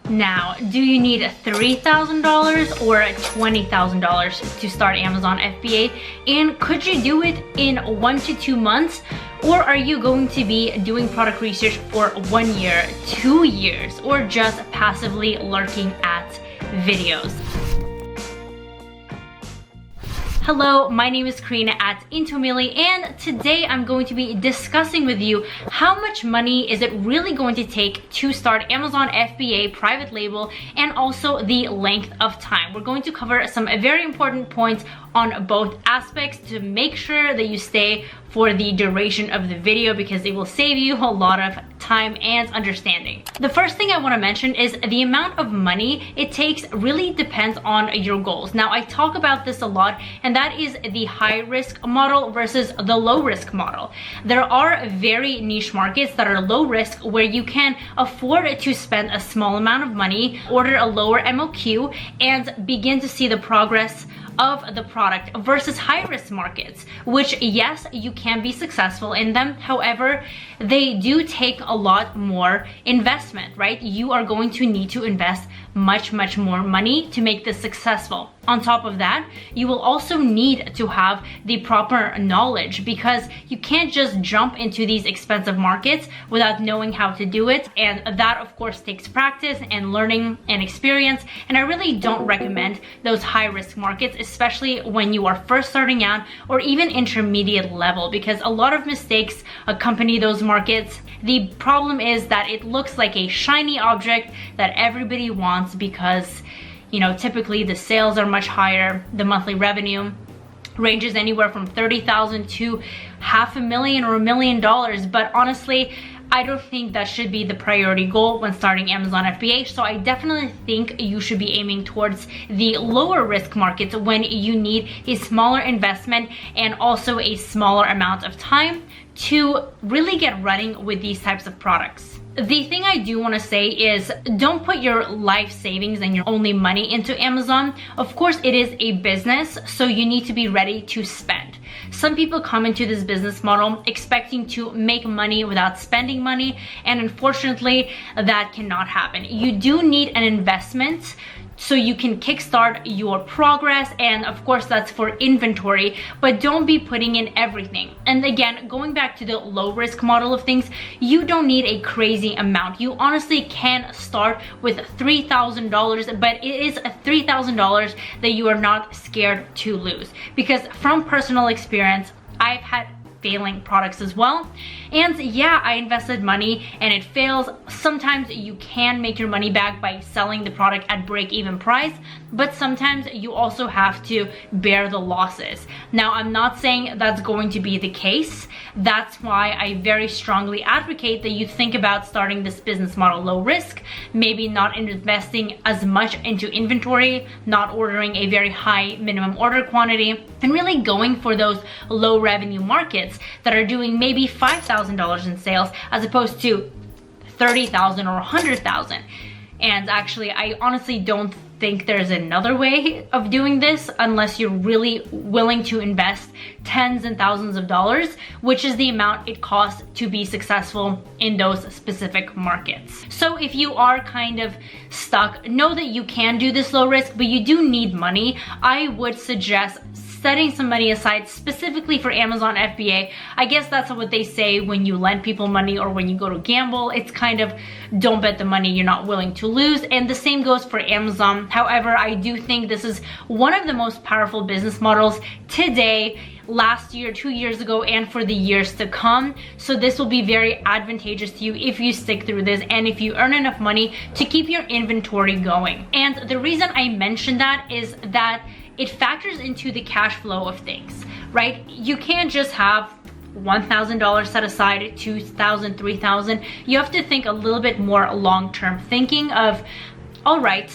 Now, do you need $3,000 or $20,000 to start Amazon FBA? And could you do it in 1 to 2 months? Or are you going to be doing product research for 1 year, 2 years, or just passively lurking at videos? Hello, my name is Karina at Intomili, and today I'm going to be discussing with you how much money is it really going to take to start Amazon FBA private label, and also the length of time. We're going to cover some very important points on both aspects to make sure that you stay for the duration of the video, because it will save you a lot of time and understanding. The first thing I want to mention is the amount of money it takes really depends on your goals. Now, I talk about this a lot, and that is the high risk model versus the low risk model. There are very niche markets that are low risk where you can afford to spend a small amount of money, order a lower MOQ, and begin to see the progress of the product, versus high risk markets, which yes, you can be successful in them. However, they do take a lot more investment, right? You are going to need to invest much more money to make this successful. On top of that, you will also need to have the proper knowledge, because you can't just jump into these expensive markets without knowing how to do it. And that of course takes practice and learning and experience. And I really don't recommend those high risk markets, especially when you are first starting out or even intermediate level, because a lot of mistakes accompany those markets. The problem is that it looks like a shiny object that everybody wants, because typically the sales are much higher. The monthly revenue ranges anywhere from $30,000 to $500,000 or $1 million. But honestly, I don't think that should be the priority goal when starting Amazon FBA. So I definitely think you should be aiming towards the lower risk markets when you need a smaller investment and also a smaller amount of time to really get running with these types of products. The thing I do want to say is, don't put your life savings and your only money into Amazon. Of course, it is a business, so you need to be ready to spend. Some people come into this business model expecting to make money without spending money, and unfortunately, that cannot happen. You do need an investment so you can kickstart your progress, and of course that's for inventory, but don't be putting in everything. And again, going back to the low risk model of things, you don't need a crazy amount. You honestly can start with $3,000, but it is $3,000 that you are not scared to lose, because from personal experience, I've had failing products as well. And yeah, I invested money and it fails. Sometimes you can make your money back by selling the product at break-even price, but sometimes you also have to bear the losses. Now, I'm not saying that's going to be the case. That's why I very strongly advocate that you think about starting this business model low risk, maybe not investing as much into inventory, not ordering a very high minimum order quantity, and really going for those low revenue markets that are doing maybe $5,000 in sales as opposed to $30,000 or $100,000. And actually, I honestly don't think there's another way of doing this unless you're really willing to invest tens and thousands of dollars, which is the amount it costs to be successful in those specific markets. So if you are kind of stuck, know that you can do this low risk, but you do need money. I would suggest setting some money aside specifically for Amazon FBA. I guess that's what they say when you lend people money or when you go to gamble. It's kind of, don't bet the money you're not willing to lose. And the same goes for Amazon. However, I do think this is one of the most powerful business models today, last year, 2 years ago, and for the years to come. So this will be very advantageous to you if you stick through this and if you earn enough money to keep your inventory going. And the reason I mention that is that it factors into the cash flow of things, right? You can't just have $1,000 set aside, $2,000, $3,000. You have to think a little bit more long-term, thinking of, all right,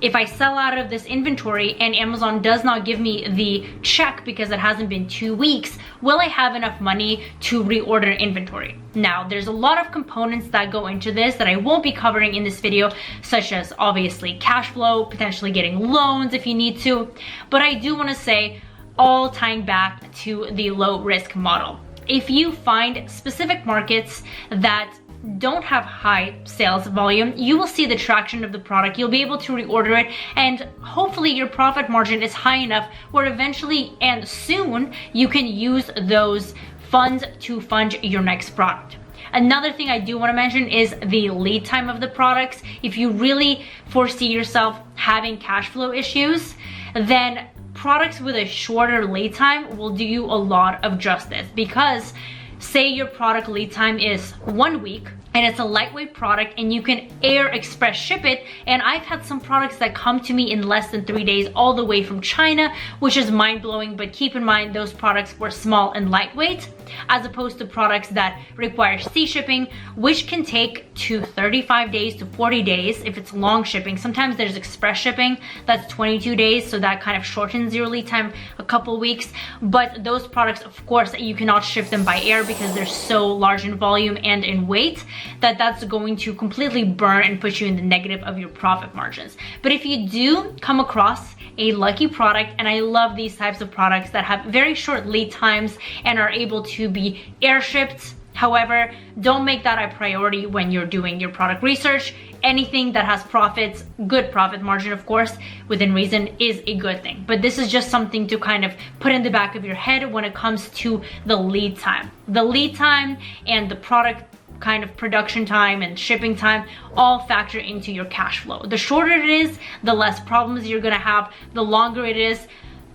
if I sell out of this inventory and Amazon does not give me the check because it hasn't been 2 weeks, will I have enough money to reorder inventory? Now, there's a lot of components that go into this that I won't be covering in this video, such as obviously cash flow, potentially getting loans if you need to, but I do want to say, all tying back to the low risk model. If you find specific markets that don't have high sales volume, you will see the traction of the product. You'll be able to reorder it, and hopefully your profit margin is high enough where eventually and soon you can use those funds to fund your next product. Another thing I do want to mention is the lead time of the products. If you really foresee yourself having cash flow issues, then products with a shorter lead time will do you a lot of justice, because say your product lead time is 1 week and it's a lightweight product and you can air express ship it, and I've had some products that come to me in less than 3 days all the way from China, which is mind-blowing. But keep in mind, those products were small and lightweight, as opposed to products that require sea shipping, which can take to 35 days to 40 days if it's long shipping. Sometimes there's express shipping that's 22 days, so that kind of shortens your lead time a couple weeks. But those products, of course, you cannot ship them by air because they're so large in volume and in weight that that's going to completely burn and put you in the negative of your profit margins. But if you do come across a lucky product, and I love these types of products that have very short lead times and are able to be air shipped. However, don't make that a priority when you're doing your product research. Anything that has profits, good profit margin, of course, within reason, is a good thing. But this is just something to kind of put in the back of your head when it comes to the lead time. The lead time and the product kind of production time and shipping time all factor into your cash flow. The shorter it is, the less problems you're gonna have. The longer it is,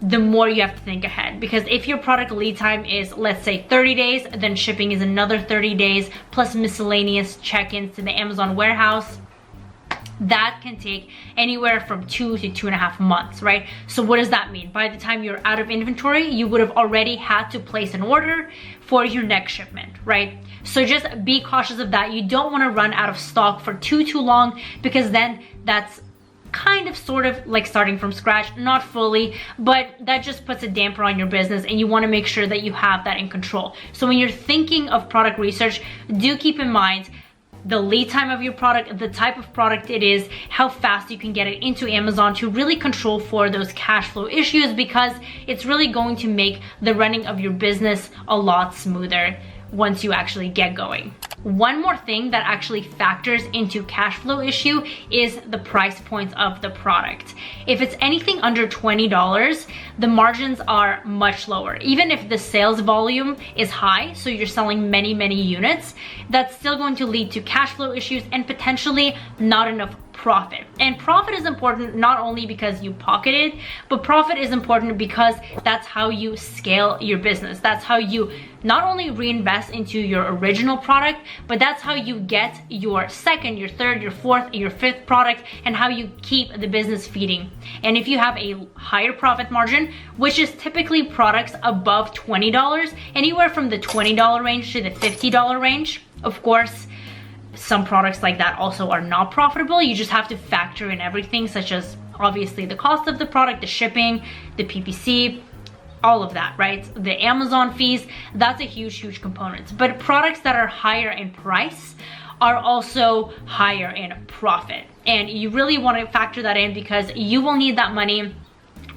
the more you have to think ahead. Because if your product lead time is, let's say, 30 days, then shipping is another 30 days, plus miscellaneous check-ins to the Amazon warehouse. That can take anywhere from 2 to 2.5 months, right? So what does that mean? By the time you're out of inventory, you would have already had to place an order for your next shipment, right? So just be cautious of that. You don't want to run out of stock for too long, because then that's kind of sort of like starting from scratch, not fully, but that just puts a damper on your business, and you want to make sure that you have that in control. So when you're thinking of product research, do keep in mind the lead time of your product, the type of product it is, how fast you can get it into Amazon to really control for those cash flow issues, because it's really going to make the running of your business a lot smoother once you actually get going. One more thing that actually factors into cash flow issue is the price points of the product. If it's anything under $20, the margins are much lower. Even if the sales volume is high, so you're selling many units, that's still going to lead to cash flow issues and potentially not enough profit. And profit is important not only because you pocket it, but profit is important because that's how you scale your business. That's how you not only reinvest into your original product, but that's how you get your second, your third, your fourth, your fifth product, and how you keep the business feeding. And if you have a higher profit margin, which is typically products above $20, anywhere from the $20 range to the $50 range, of course, some products like that also are not profitable. You just have to factor in everything, such as obviously the cost of the product, the shipping, the PPC, all of that, right? The Amazon fees, that's a huge component. But products that are higher in price are also higher in profit. And you really want to factor that in, because you will need that money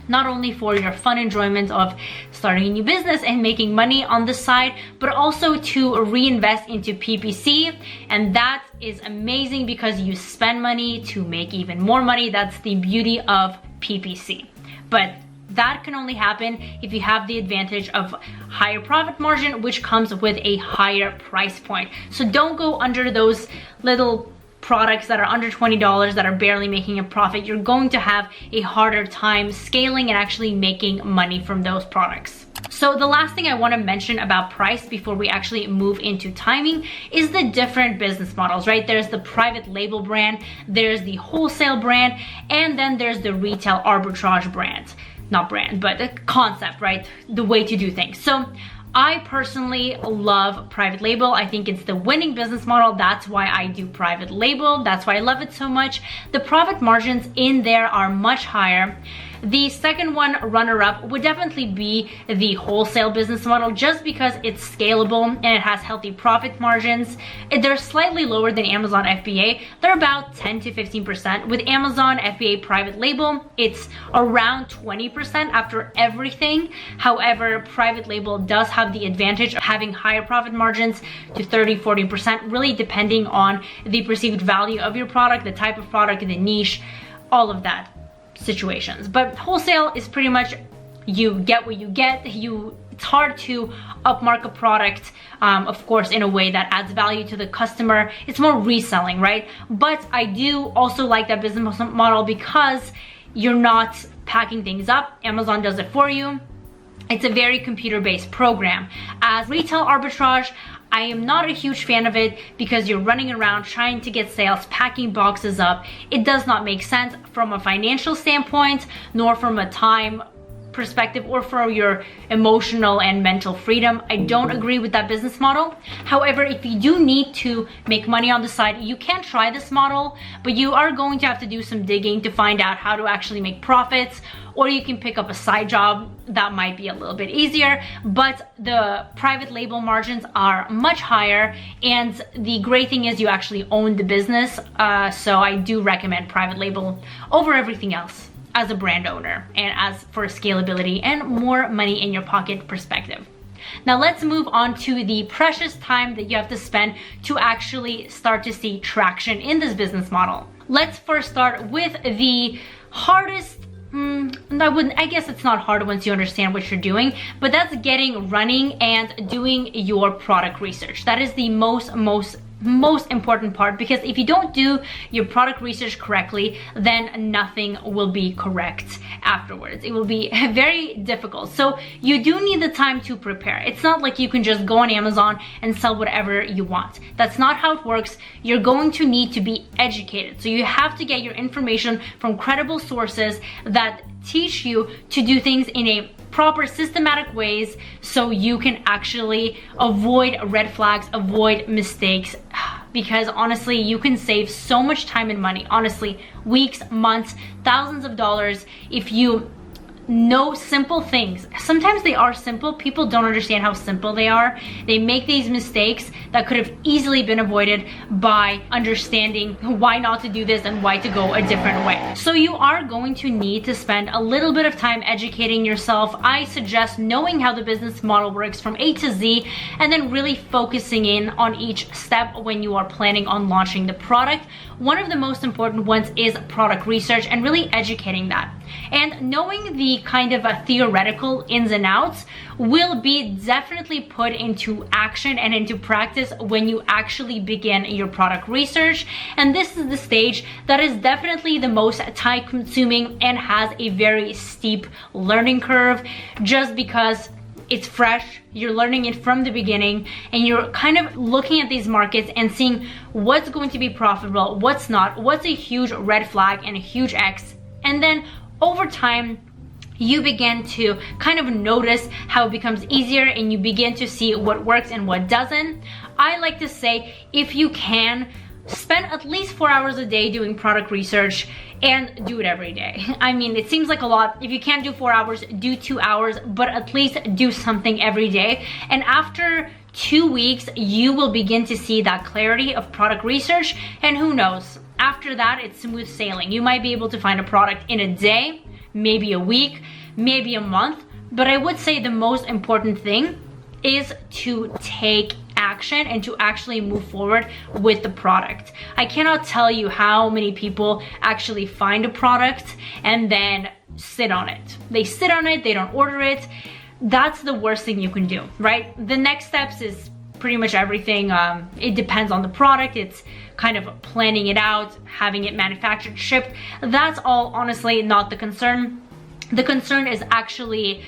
not only for your fun enjoyment of starting a new business and making money on the side, but also to reinvest into PPC. And that is amazing because you spend money to make even more money. That's the beauty of PPC. But that can only happen if you have the advantage of higher profit margin, which comes with a higher price point. So don't go under those little products that are under $20 that are barely making a profit. You're going to have a harder time scaling and actually making money from those products. So the last thing I want to mention about price before we actually move into timing is the different business models, right? There's the private label brand, there's the wholesale brand, and then there's the retail arbitrage brand. Not brand, but the concept, right? The way to do things. So I personally love private label. I think it's the winning business model. That's why I do private label. That's why I love it so much. The profit margins in there are much higher. The second one, runner-up, would definitely be the wholesale business model, just because it's scalable and it has healthy profit margins. They're slightly lower than Amazon FBA. They're about 10 to 15%. With Amazon FBA private label, it's around 20% after everything. However, private label does have the advantage of having higher profit margins to 30-40%, really depending on the perceived value of your product, the type of product, the niche, all of that situations. But wholesale is pretty much, you get what you get. It's hard to upmark a product, of course, in a way that adds value to the customer. It's more reselling, right? But I do also like that business model because you're not packing things up. Amazon does it for you. It's a very computer-based program. As retail arbitrage, I am not a huge fan of it because you're running around trying to get sales, packing boxes up. It does not make sense from a financial standpoint, nor from a time perspective, or for your emotional and mental freedom. I don't agree with that business model. However, if you do need to make money on the side, you can try this model, but you are going to have to do some digging to find out how to actually make profits, or you can pick up a side job that might be a little bit easier, but the private label margins are much higher, and the great thing is you actually own the business. So I do recommend private label over everything else as a brand owner, and as for scalability and more money in your pocket perspective. Now let's move on to the precious time that you have to spend to actually start to see traction in this business model. Let's first start with the hardest, I guess it's not hard once you understand what you're doing, but that's getting running and doing your product research. That is the most important part, because if you don't do your product research correctly, then nothing will be correct afterwards. It will be very difficult. So you do need the time to prepare. It's not like you can just go on Amazon and sell whatever you want. That's not how it works. You're going to need to be educated. So you have to get your information from credible sources that teach you to do things in a proper systematic ways, so you can actually avoid red flags, avoid mistakes, because honestly, you can save so much time and money, honestly, weeks, months, thousands of dollars, if you know simple things. Sometimes they are simple. People don't understand how simple they are. They make these mistakes that could have easily been avoided by understanding why not to do this and why to go a different way. So you are going to need to spend a little bit of time educating yourself. I suggest knowing how the business model works from A to Z, and then really focusing in on each step when you are planning on launching the product. One of the most important ones is product research, and really educating that. And knowing the kind of a theoretical ins and outs will be definitely put into action and into practice when you actually begin your product research. And this is the stage that is definitely the most time consuming and has a very steep learning curve, just because it's fresh, you're learning it from the beginning, and you're kind of looking at these markets and seeing what's going to be profitable, what's not, what's a huge red flag and a huge X. And then over time, you begin to kind of notice how it becomes easier, and you begin to see what works and what doesn't. I like to say, if you can, spend at least 4 hours a day doing product research, and do it every day. I mean, it seems like a lot. If you can't do 4 hours, do 2 hours, but at least do something every day. And after 2 weeks, you will begin to see that clarity of product research, and who knows, after that, it's smooth sailing. You might be able to find a product in a day, maybe a week, maybe a month, but I would say the most important thing is to take action and to actually move forward with the product. I cannot tell you how many people actually find a product and then sit on it. They sit on it, they don't order it. That's the worst thing you can do, right? The next steps is pretty much everything. It depends on the product. It's kind of planning it out, having it manufactured, shipped. That's all honestly not the concern. The concern is actually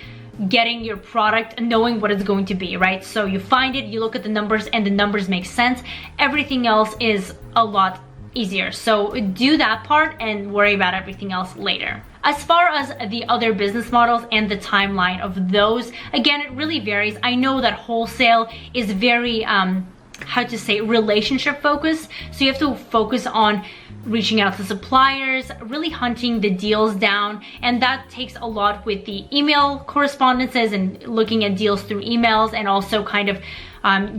getting your product and knowing what it's going to be, right? So you find it, you look at the numbers, and the numbers make sense. Everything else is a lot easier. So do that part and worry about everything else later. As far as the other business models and the timeline of those, again, it really varies. I know that wholesale is very how to say, relationship focused. So you have to focus on reaching out to suppliers, really hunting the deals down, and that takes a lot with the email correspondences and looking at deals through emails, and also kind of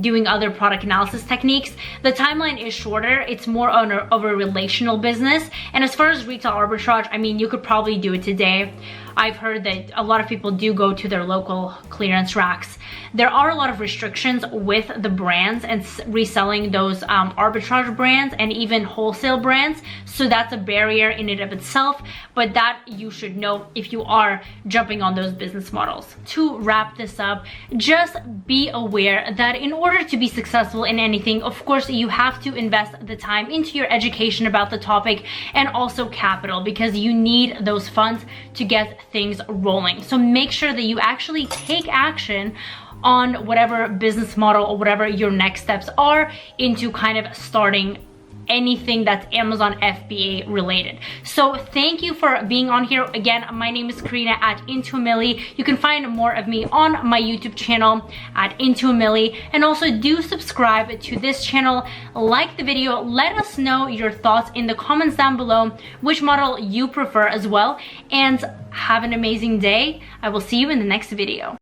doing other product analysis techniques. The timeline is shorter. It's more of a relational business. And as far as retail arbitrage, I mean, you could probably do it today. I've heard that a lot of people do go to their local clearance racks. There are a lot of restrictions with the brands and reselling those arbitrage brands and even wholesale brands. So that's a barrier in and of itself, but that you should know if you are jumping on those business models. To wrap this up, just be aware that in order to be successful in anything, of course, you have to invest the time into your education about the topic and also capital, because you need those funds to get things rolling. So make sure that you actually take action on whatever business model or whatever your next steps are into kind of starting anything that's Amazon FBA related. So thank you for being on here. Again, my name is Karina at Into1Milli. You can find more of me on my YouTube channel at Into1Milli, and also do subscribe to this channel, like the video, let us know your thoughts in the comments down below, which model you prefer as well, and have an amazing day. I will see you in the next video.